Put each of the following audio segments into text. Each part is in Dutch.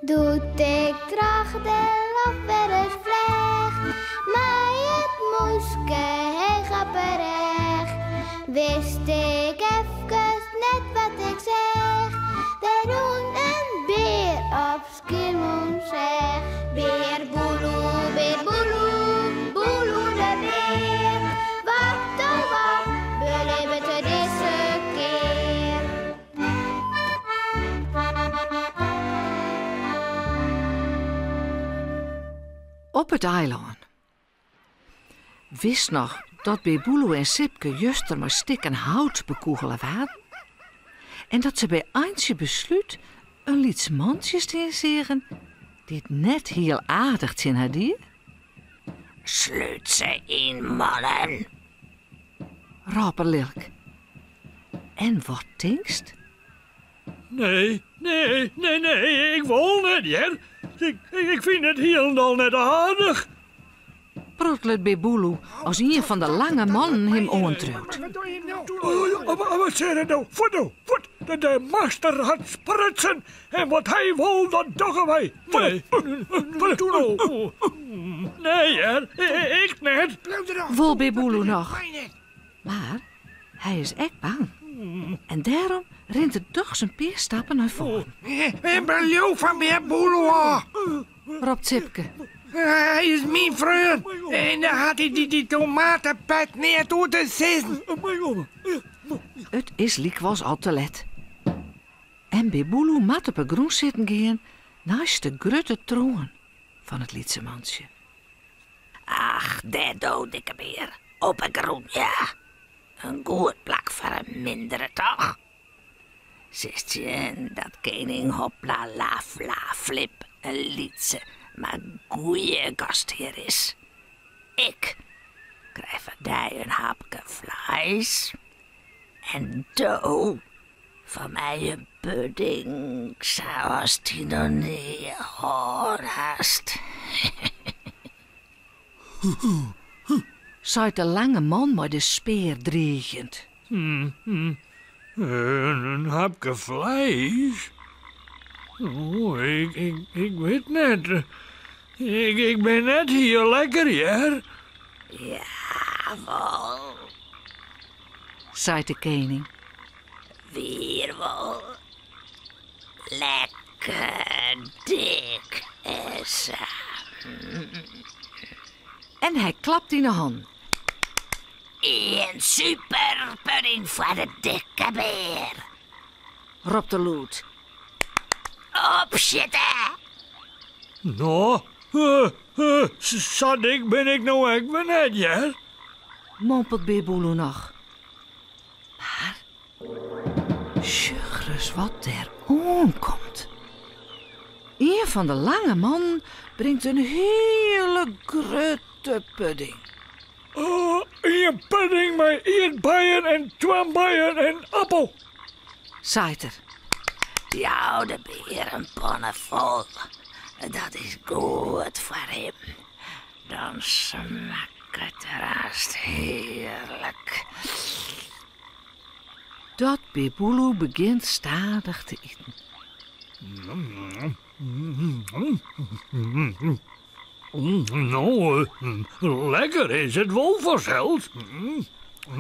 Doet ik graag de lof weer eens vleg, maar het moeske heel grapperig. Wist ik even net wat ik zeg, de doen een beer op Skiermoen zeg. Beer boeloe, boeloe de beer. Wat oh wat, beleven te deze keer. Op het eiland. Wist nog dat bij Boelo en Sipke juist er maar stikken hout bekoegelen waren? En dat ze bij eindje besluit een liets mandjes te inzeren dit net heel aardig in haar dier? Sluit ze in, mannen. Rapper Lilk. En wat denkst? Nee, ik wil net, Jer. Ik vind het helemaal net aardig. Protlet bij Boelo als een van de lange mannen hem ontruidt. Wat zei dat nou? Wat? De master had spritsen en wat hij wil, dat doggen wij. Nee, Jer, ik net. Wil bij Boelo nog. Maar hij is echt bang. En daarom rent het toch zijn paar stappen naar voren. Ik ben lief van meer Boelo. Roept Sipke. Hij is mijn vriend. En dan had hij die tomatenpet neer toe te zitten. Het is likwas al te let. En bij Boelo mat op een groen zitten gaan naast de grutte troon van het lietse mansje. Ach, der dodikke beer. Op een groen, ja. Een goed plak voor een mindere, toch? Zist je dat koning hopla la fla flip een lietse, maar goeie gastheer is. Ik krijg van die een hapje vlees en doe van mij een pudding zoals die nog niet hoort. Zei de lange man met de speer dreigend. Een hapje vlees? Oh, ik weet net. Ik ben net hier lekker, Jer. Jawel, Zei de koning. weer wel. Lekker dik is. En hij klapt in de hand. Een super pudding voor de dikke beer. Roept de loot. Opzitten! Nou, Sadik ben ik nou echt ben net, Jer. Mompelt bij Boelo nog. Maar, sjuchres wat er omkomt. Een van de lange man brengt een hele grote pudding. Een pudding met 1 bijen en 2 bijen en appel. Zaait er. Die oude beer een pannen vol. Dat is goed voor hem. Dan smaakt het raast heerlijk. Dat bij Boelo begint stadig te eten. Nou, lekker is het wel vanzelfs.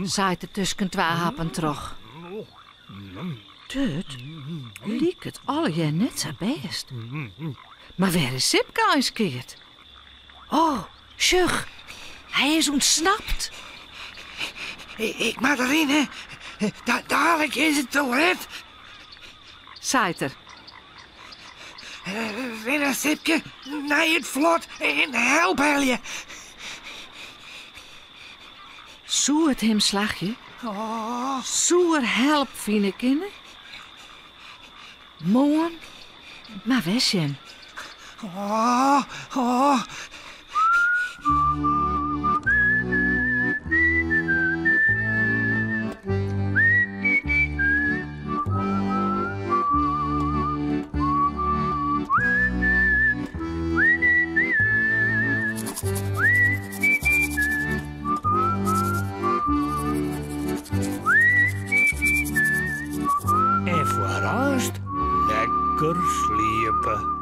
Zaait er tussen 2 happen terug. Tut, liek het alle jaar net zo best. Maar waar is Sipke eens keert? Oh, sjuch, hij is ontsnapt. Ik mag erin, hè. Dadelijk is het zo red. Zaait er. Rennen, Sipke, naar het vlot en help je. Zoe het hem slagje? Zoe er help, fine kinder? Moon, maar wes je hem? En voorast lekker sliepen.